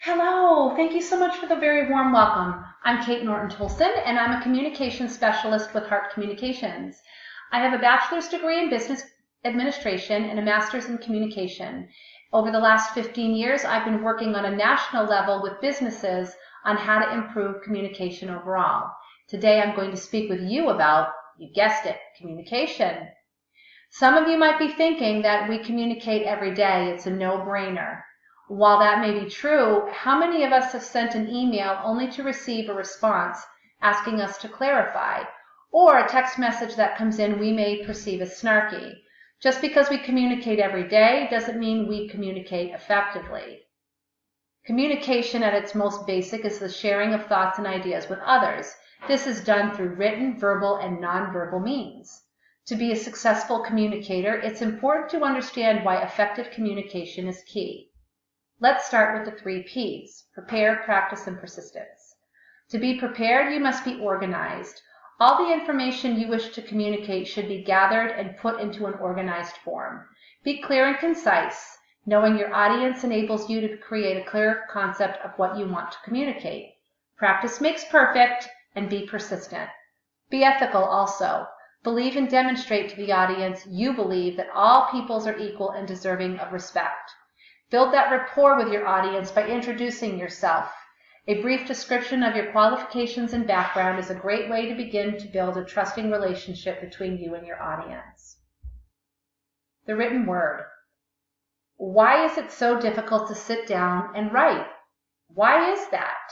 Hello, thank you so much for the very warm welcome. I'm Kate Norton-Towlson, and I'm a communication specialist with Heart Communications. I have a bachelor's degree in business administration and a master's in communication. Over the last 15 years, I've been working on a national level with businesses on how to improve communication overall. Today, I'm going to speak with you about, you guessed it, communication. Some of you might be thinking that we communicate every day. It's a no-brainer. While that may be true, how many of us have sent an email only to receive a response asking us to clarify, or a text message that comes in we may perceive as snarky? Just because we communicate every day doesn't mean we communicate effectively. Communication at its most basic is the sharing of thoughts and ideas with others. This is done through written, verbal, and nonverbal means. To be a successful communicator, it's important to understand why effective communication is key. Let's start with the 3 P's: prepare, practice, and persistence. To be prepared, you must be organized. All the information you wish to communicate should be gathered and put into an organized form. Be clear and concise. Knowing your audience enables you to create a clear concept of what you want to communicate. Practice makes perfect, and be persistent. Be ethical also. Believe and demonstrate to the audience you believe that all peoples are equal and deserving of respect. Build that rapport with your audience by introducing yourself. A brief description of your qualifications and background is a great way to begin to build a trusting relationship between you and your audience. The written word. Why is it so difficult to sit down and write? Why is that?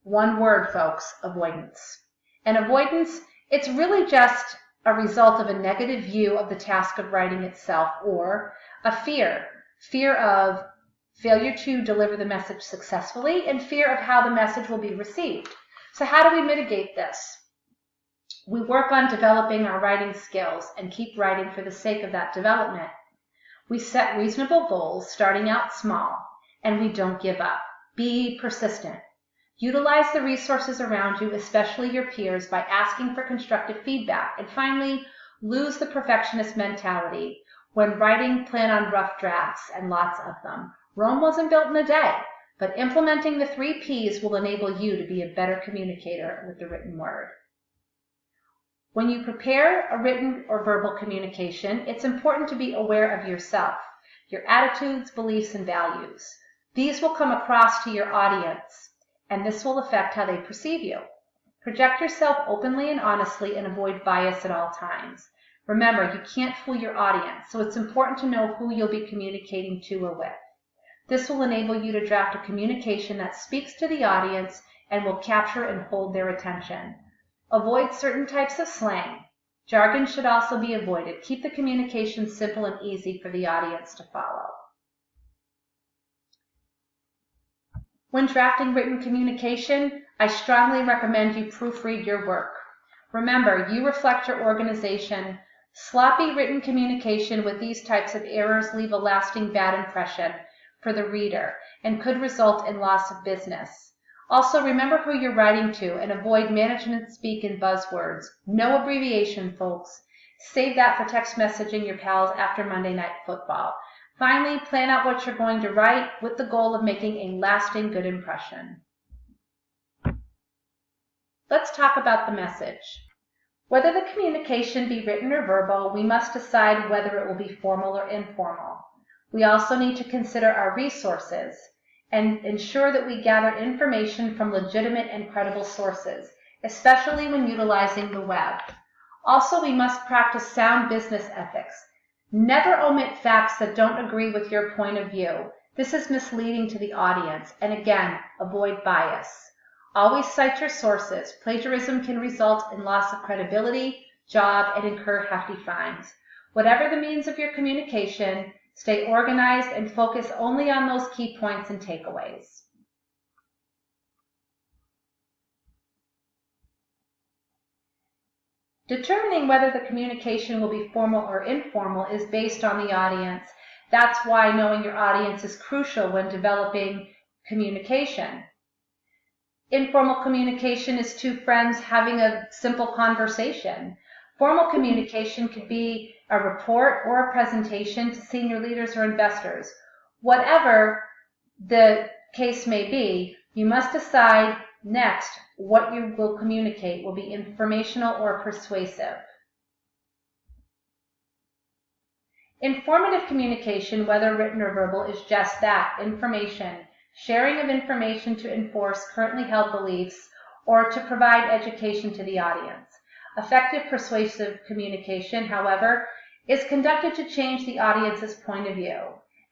One word, folks: avoidance. And avoidance, it's really just a result of a negative view of the task of writing itself, or a fear of failure to deliver the message successfully, and fear of how the message will be received. So how do we mitigate this? We work on developing our writing skills and keep writing for the sake of that development. We set reasonable goals, starting out small, and we don't give up. Be persistent. Utilize the resources around you, especially your peers, by asking for constructive feedback. And finally, lose the perfectionist mentality. When writing, plan on rough drafts, and lots of them. Rome wasn't built in a day, but implementing the 3 P's will enable you to be a better communicator with the written word. When you prepare a written or verbal communication, it's important to be aware of yourself, your attitudes, beliefs, and values. These will come across to your audience, and this will affect how they perceive you. Project yourself openly and honestly, and avoid bias at all times. Remember, you can't fool your audience, so it's important to know who you'll be communicating to or with. This will enable you to draft a communication that speaks to the audience and will capture and hold their attention. Avoid certain types of slang. Jargon should also be avoided. Keep the communication simple and easy for the audience to follow. When drafting written communication, I strongly recommend you proofread your work. Remember, you reflect your organization. Sloppy written communication with these types of errors leave a lasting bad impression for the reader and could result in loss of business. Also, remember who you're writing to and avoid management speak and buzzwords. No abbreviation, folks. Save that for text messaging your pals after Monday Night Football. Finally, plan out what you're going to write with the goal of making a lasting good impression. Let's talk about the message. Whether the communication be written or verbal, we must decide whether it will be formal or informal. We also need to consider our resources and ensure that we gather information from legitimate and credible sources, especially when utilizing the web. Also, we must practice sound business ethics. Never omit facts that don't agree with your point of view. This is misleading to the audience, and again, avoid bias. Always cite your sources. Plagiarism can result in loss of credibility, job, and incur hefty fines. Whatever the means of your communication, stay organized and focus only on those key points and takeaways. Determining whether the communication will be formal or informal is based on the audience. That's why knowing your audience is crucial when developing communication. Informal communication is two friends having a simple conversation. Formal communication could be a report or a presentation to senior leaders or investors. Whatever the case may be, you must decide next what you will communicate will be informational or persuasive. Informative communication, whether written or verbal, is just that, information. Sharing of information to enforce currently held beliefs or to provide education to the audience. Effective persuasive communication, however, is conducted to change the audience's point of view.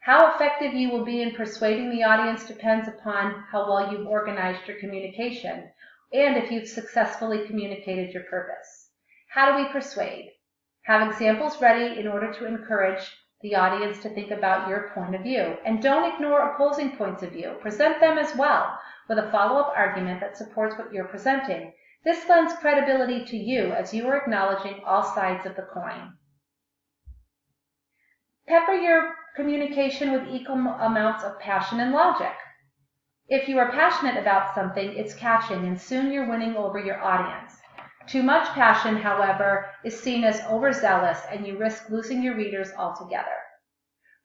How effective you will be in persuading the audience depends upon how well you've organized your communication and if you've successfully communicated your purpose. How do we persuade? Have examples ready in order to encourage the audience to think about your point of view. And don't ignore opposing points of view. Present them as well with a follow-up argument that supports what you're presenting. This lends credibility to you as you are acknowledging all sides of the coin. Pepper your communication with equal amounts of passion and logic. If you are passionate about something, it's catching and soon you're winning over your audience. Too much passion, however, is seen as overzealous and you risk losing your readers altogether.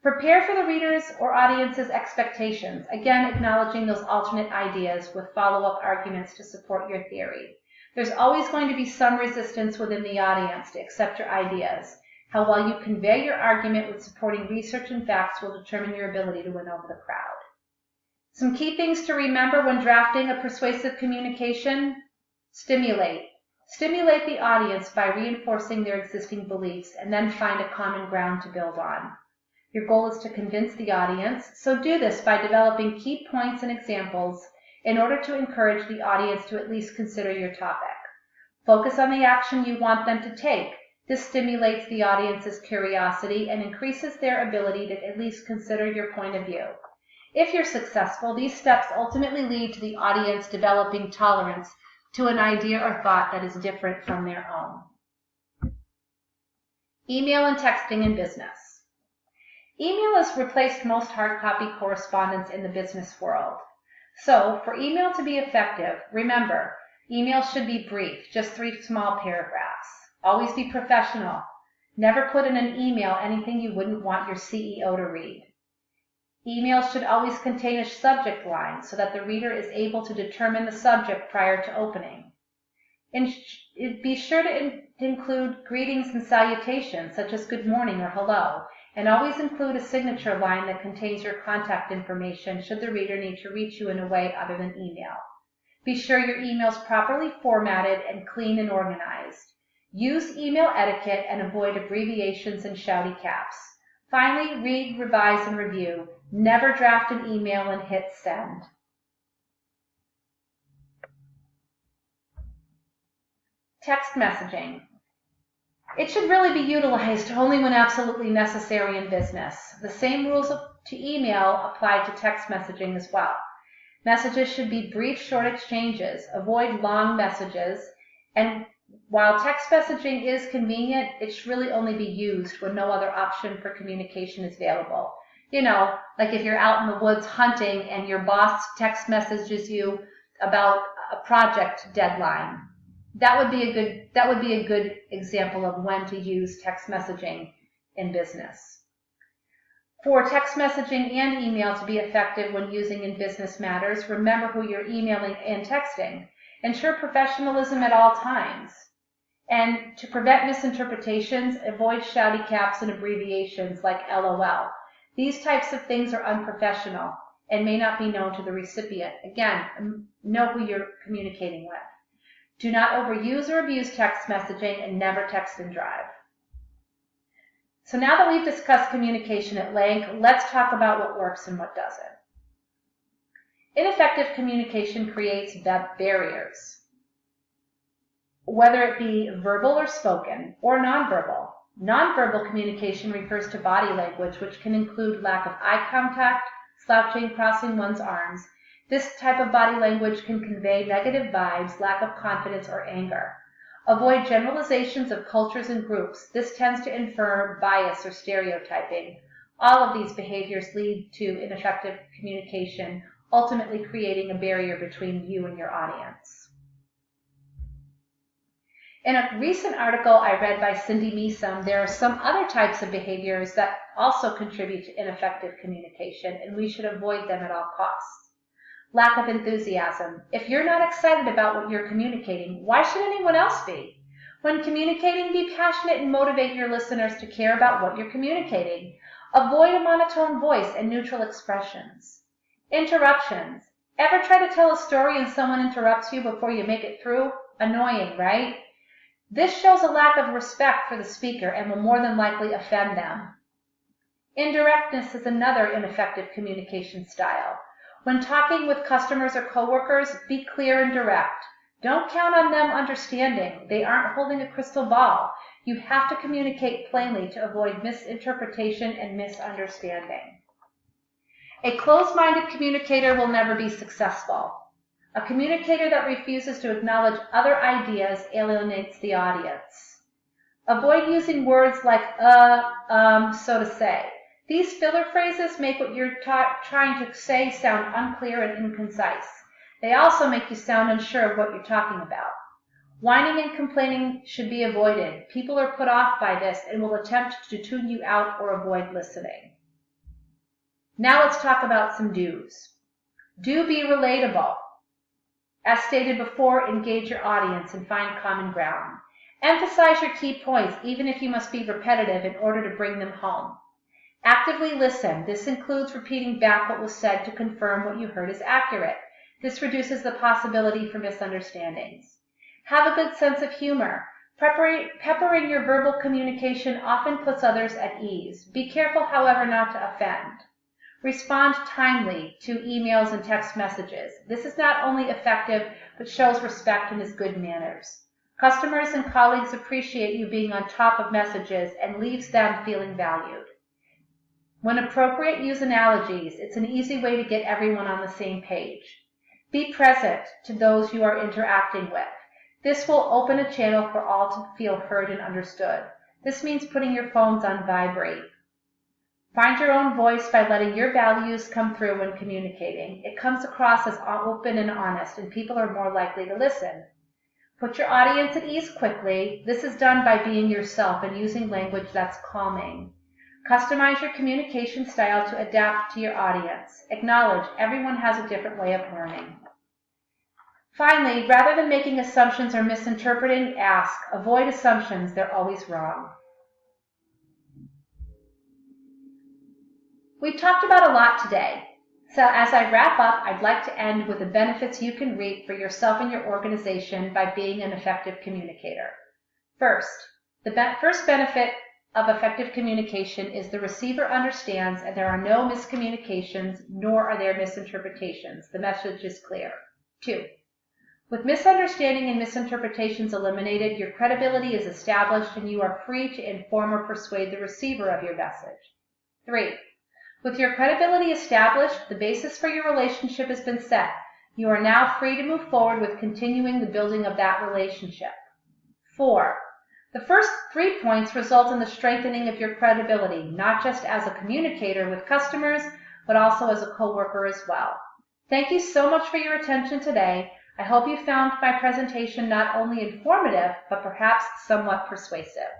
Prepare for the readers' or audience's expectations, again acknowledging those alternate ideas with follow-up arguments to support your theory. There's always going to be some resistance within the audience to accept your ideas. How well you convey your argument with supporting research and facts will determine your ability to win over the crowd. Some key things to remember when drafting a persuasive communication: stimulate. Stimulate the audience by reinforcing their existing beliefs and then find a common ground to build on. Your goal is to convince the audience, so do this by developing key points and examples in order to encourage the audience to at least consider your topic. Focus on the action you want them to take. This stimulates the audience's curiosity and increases their ability to at least consider your point of view. If you're successful, these steps ultimately lead to the audience developing tolerance to an idea or thought that is different from their own. Email and texting in business. Email has replaced most hard copy correspondence in the business world. So, for email to be effective, remember, email should be brief, just 3 small paragraphs. Always be professional. Never put in an email anything you wouldn't want your CEO to read. Emails should always contain a subject line so that the reader is able to determine the subject prior to opening. And be sure to include greetings and salutations such as good morning or hello, and always include a signature line that contains your contact information should the reader need to reach you in a way other than email. Be sure your email is properly formatted and clean and organized. Use email etiquette and avoid abbreviations and shouty caps. Finally, read, revise, and review. Never draft an email and hit send. Text messaging. It should really be utilized only when absolutely necessary in business. The same rules to email apply to text messaging as well. Messages should be brief, short exchanges. Avoid long messages. And while text messaging is convenient, it should really only be used when no other option for communication is available. You know, like if you're out in the woods hunting and your boss text messages you about a project deadline. That would be a good example of when to use text messaging in business. For text messaging and email to be effective when using in business matters, remember who you're emailing and texting. Ensure professionalism at all times. And to prevent misinterpretations, avoid shouty caps and abbreviations like LOL. These types of things are unprofessional and may not be known to the recipient. Again, know who you're communicating with. Do not overuse or abuse text messaging and never text and drive. So now that we've discussed communication at length, let's talk about what works and what doesn't. Ineffective communication creates barriers, whether it be verbal or spoken or nonverbal. Nonverbal communication refers to body language, which can include lack of eye contact, slouching, crossing one's arms. This type of body language can convey negative vibes, lack of confidence, or anger. Avoid generalizations of cultures and groups. This tends to infer bias or stereotyping. All of these behaviors lead to ineffective communication, ultimately creating a barrier between you and your audience. In a recent article I read by Cindy Meesum, there are some other types of behaviors that also contribute to ineffective communication, and we should avoid them at all costs. Lack of enthusiasm. If you're not excited about what you're communicating, why should anyone else be? When communicating, be passionate and motivate your listeners to care about what you're communicating. Avoid a monotone voice and neutral expressions. Interruptions. Ever try to tell a story and someone interrupts you before you make it through? Annoying, right? This shows a lack of respect for the speaker and will more than likely offend them. Indirectness is another ineffective communication style. When talking with customers or coworkers, be clear and direct. Don't count on them understanding. They aren't holding a crystal ball. You have to communicate plainly to avoid misinterpretation and misunderstanding. A closed-minded communicator will never be successful. A communicator that refuses to acknowledge other ideas alienates the audience. Avoid using words like so to say. These filler phrases make what you're trying to say sound unclear and inconcise. They also make you sound unsure of what you're talking about. Whining and complaining should be avoided. People are put off by this and will attempt to tune you out or avoid listening. Now let's talk about some do's. Do be relatable. As stated before, engage your audience and find common ground. Emphasize your key points, even if you must be repetitive in order to bring them home. Actively listen. This includes repeating back what was said to confirm what you heard is accurate. This reduces the possibility for misunderstandings. Have a good sense of humor. Peppering your verbal communication often puts others at ease. Be careful, however, not to offend. Respond timely to emails and text messages. This is not only effective, but shows respect and is good manners. Customers and colleagues appreciate you being on top of messages and leaves them feeling valued. When appropriate, use analogies. It's an easy way to get everyone on the same page. Be present to those you are interacting with. This will open a channel for all to feel heard and understood. This means putting your phones on vibrate. Find your own voice by letting your values come through when communicating. It comes across as open and honest, and people are more likely to listen. Put your audience at ease quickly. This is done by being yourself and using language that's calming. Customize your communication style to adapt to your audience. Acknowledge everyone has a different way of learning. Finally, rather than making assumptions or misinterpreting, ask. Avoid assumptions. They're always wrong. We've talked about a lot today. So as I wrap up, I'd like to end with the benefits you can reap for yourself and your organization by being an effective communicator. First, the first benefit of effective communication is the receiver understands and there are no miscommunications, nor are there misinterpretations. The message is clear. 2, with misunderstanding and misinterpretations eliminated, your credibility is established and you are free to inform or persuade the receiver of your message. 3, with your credibility established, the basis for your relationship has been set. You are now free to move forward with continuing the building of that relationship. 4, the first 3 points result in the strengthening of your credibility, not just as a communicator with customers, but also as a coworker as well. Thank you so much for your attention today. I hope you found my presentation not only informative, but perhaps somewhat persuasive.